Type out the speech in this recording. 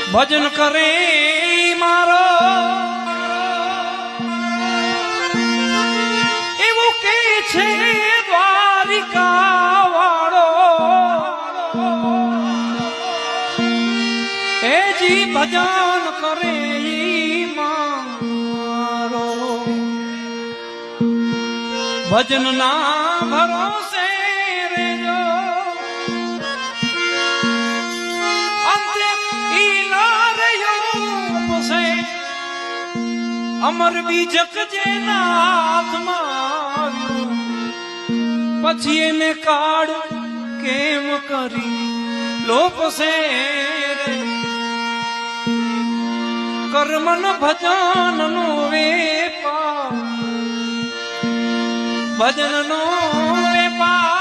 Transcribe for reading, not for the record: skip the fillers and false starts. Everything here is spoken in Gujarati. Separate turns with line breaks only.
ભજન કરે મારો એવું કે છે દ્વારિકા વાળો એ જી ભજન કરે મારો ભજન ના ભરોસે રેજો અમર બીજક જેના હાથમાં પછી એને કાઢ કેમ કરી લોપસે કર્મન ભજન નો વેપાર ભજન નો વેપાર